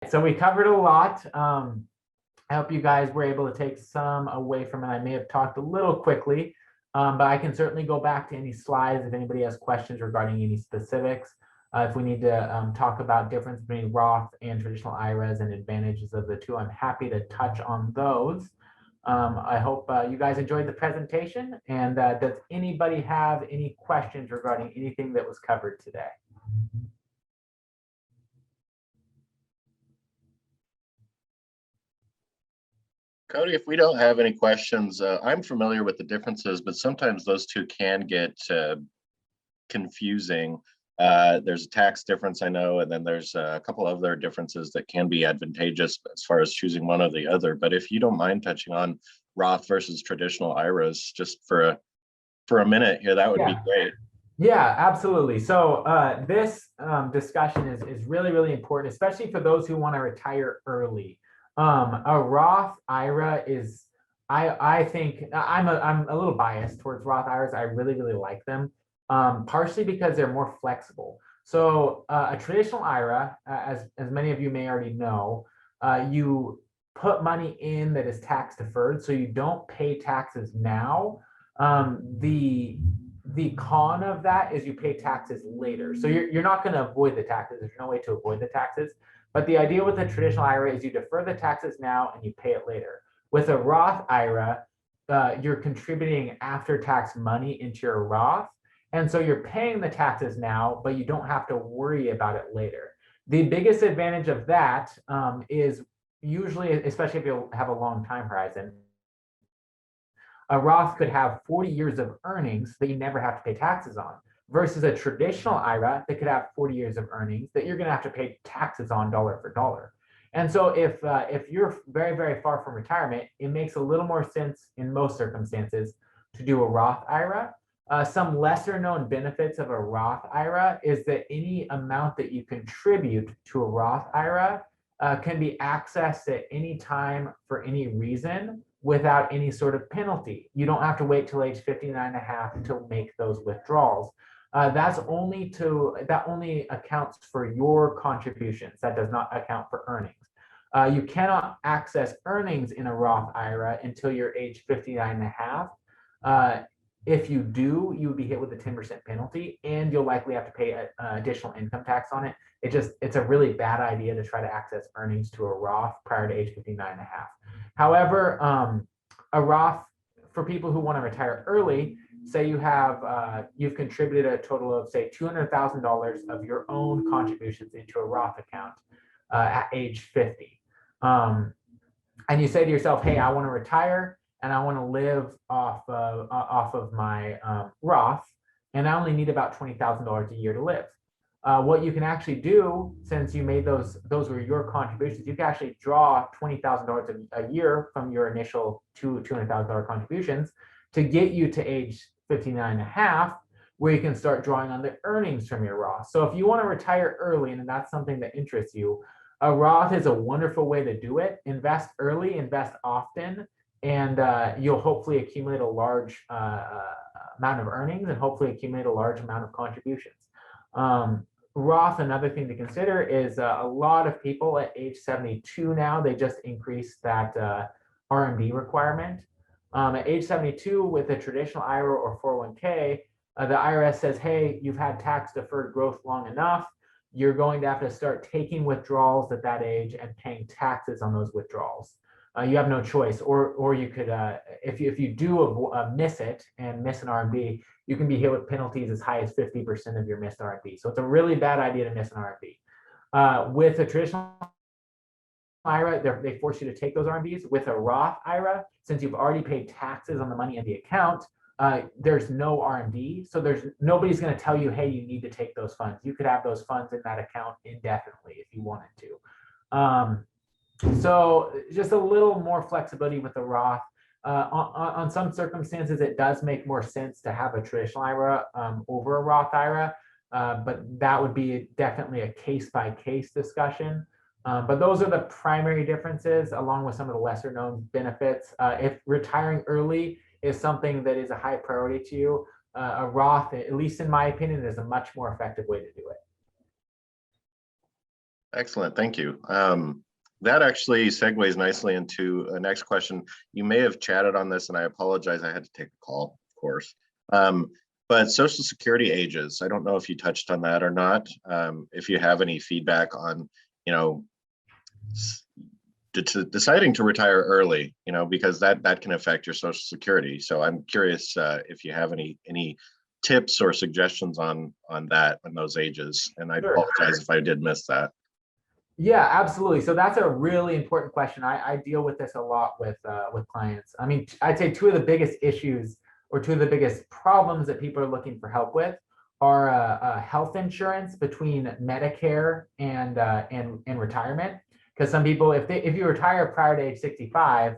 So we covered a lot. I hope you guys were able to take some away from it. I may have talked a little quickly, but I can certainly go back to any slides if anybody has questions regarding any specifics. If we need to talk about difference between Roth and traditional IRAs and advantages of the two, I'm happy to touch on those. I hope you guys enjoyed the presentation. And does anybody have any questions regarding anything that was covered today? Cody, if we don't have any questions, I'm familiar with the differences, but sometimes those two can get confusing. There's a tax difference, I know, and then there's a couple other differences that can be advantageous as far as choosing one or the other. But if you don't mind touching on Roth versus traditional IRAs just for a minute here, that would be great. Yeah, absolutely. So this discussion is really, really important, especially for those who want to retire early. A Roth IRA is, I think I'm a little biased towards Roth IRAs. I really, really like them, partially because they're more flexible. So a traditional IRA, as many of you may already know, you put money in that is tax deferred, so you don't pay taxes now. The con of that is you pay taxes later. So you're not going to avoid the taxes. There's no way to avoid the taxes. But the idea with a traditional IRA is you defer the taxes now and you pay it later. With a Roth IRA, you're contributing after-tax money into your Roth. And so you're paying the taxes now, but you don't have to worry about it later. The biggest advantage of that is usually, especially if you have a long time horizon, a Roth could have 40 years of earnings that you never have to pay taxes on, versus a traditional IRA that could have 40 years of earnings that you're going to have to pay taxes on dollar for dollar. And so if you're very, very far from retirement, it makes a little more sense in most circumstances to do a Roth IRA. Some lesser known benefits of a Roth IRA is that any amount that you contribute to a Roth IRA can be accessed at any time for any reason without any sort of penalty. You don't have to wait till age 59 and a half to make those withdrawals. That only accounts for your contributions. That does not account for earnings. You cannot access earnings in a Roth IRA until you're age 59 and a half. If you do, you would be hit with a 10% penalty, and you'll likely have to pay additional income tax on it. It's a really bad idea to try to access earnings to a Roth prior to age 59 and a half. However, a Roth, for people who want to retire early, say you've contributed a total of, say, $200,000 of your own contributions into a Roth account at age 50. And you say to yourself, hey, I want to retire and I want to live off of my Roth, and I only need about $20,000 a year to live. What you can actually do, since you made those were your contributions, you can actually draw $20,000 a year from your initial $200,000 contributions to get you to age 59 and a half, where you can start drawing on the earnings from your Roth. So if you want to retire early and that's something that interests you, a Roth is a wonderful way to do it. Invest early, invest often, and you'll hopefully accumulate a large amount of earnings and hopefully accumulate a large amount of contributions. Roth, another thing to consider is a lot of people at age 72 now, they just increased that RMD requirement. At age 72 with a traditional IRA or 401k, the IRS says, hey, you've had tax deferred growth long enough. You're going to have to start taking withdrawals at that age and paying taxes on those withdrawals. You have no choice, or you could, if you do miss it and miss an RMD, you can be hit with penalties as high as 50% of your missed RMD. So it's a really bad idea to miss an RMD. With a traditional IRA, they force you to take those RMDs. With a Roth IRA, since you've already paid taxes on the money in the account, there's no RMD. So nobody's going to tell you, hey, you need to take those funds. You could have those funds in that account indefinitely if you wanted to. So just a little more flexibility with the Roth. On some circumstances, it does make more sense to have a traditional IRA over a Roth IRA, but that would be definitely a case-by-case discussion. But those are the primary differences, along with some of the lesser known benefits. If retiring early is something that is a high priority to you, a Roth, at least in my opinion, is a much more effective way to do it. Excellent, thank you. That actually segues nicely into a next question. You may have chatted on this, and I apologize, I had to take a call, of course. But Social Security ages, I don't know if you touched on that or not. If you have any feedback on, you know, deciding to retire early, you know, because that can affect your Social Security. So I'm curious if you have any tips or suggestions on that on those ages. And I apologize if I did miss that. Yeah, absolutely. So that's a really important question. I deal with this a lot with clients. I mean, I'd say two of the biggest issues or two of the biggest problems that people are looking for help with are health insurance between Medicare and retirement. Because some people, if you retire prior to age 65,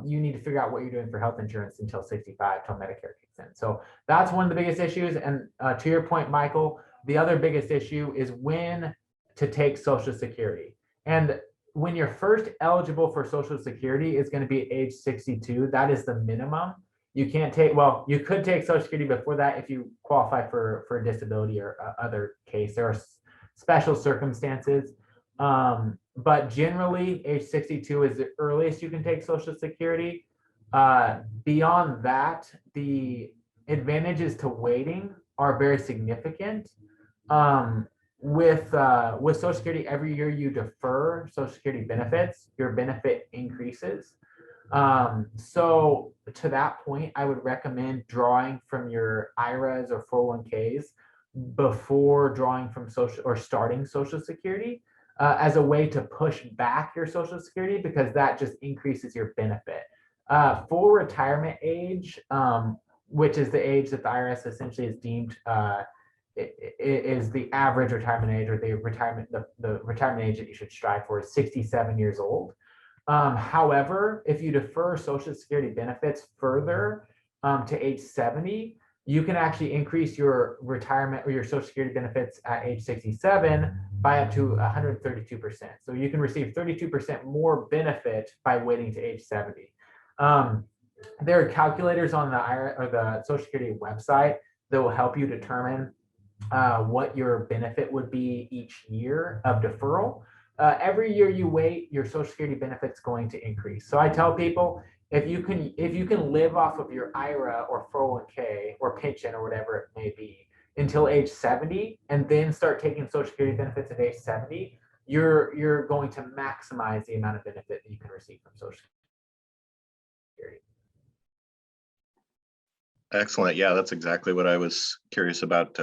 you need to figure out what you're doing for health insurance until 65, till Medicare kicks in. So that's one of the biggest issues. And to your point, Michael, the other biggest issue is when to take Social Security. And when you're first eligible for Social Security is going to be age 62. That is the minimum. You can't take, well, you could take Social Security before that if you qualify for a disability or other case. There are special circumstances. But generally, age 62 is the earliest you can take Social Security. Beyond that, the advantages to waiting are very significant. With Social Security, every year you defer Social Security benefits, your benefit increases. So to that point, I would recommend drawing from your IRAs or 401ks before drawing from social or starting Social Security as a way to push back your Social Security, because that just increases your benefit. For retirement age, which is the age that the IRS essentially is deemed is the average retirement age, or the retirement age that you should strive for is 67 years old. However, if you defer Social Security benefits further to age 70, you can actually increase your retirement or your Social Security benefits at age 67 by up to 132%. So you can receive 32% more benefit by waiting to age 70. There are calculators on the IRA or the Social Security website that will help you determine what your benefit would be each year of deferral. Every year you wait, your Social Security benefit's going to increase. So I tell people, if you can live off of your IRA or 401k or pension or whatever it may be until age 70, and then start taking Social Security benefits at age 70, you're going to maximize the amount of benefit that you can receive from Social Security. Excellent. Yeah, that's exactly what I was curious about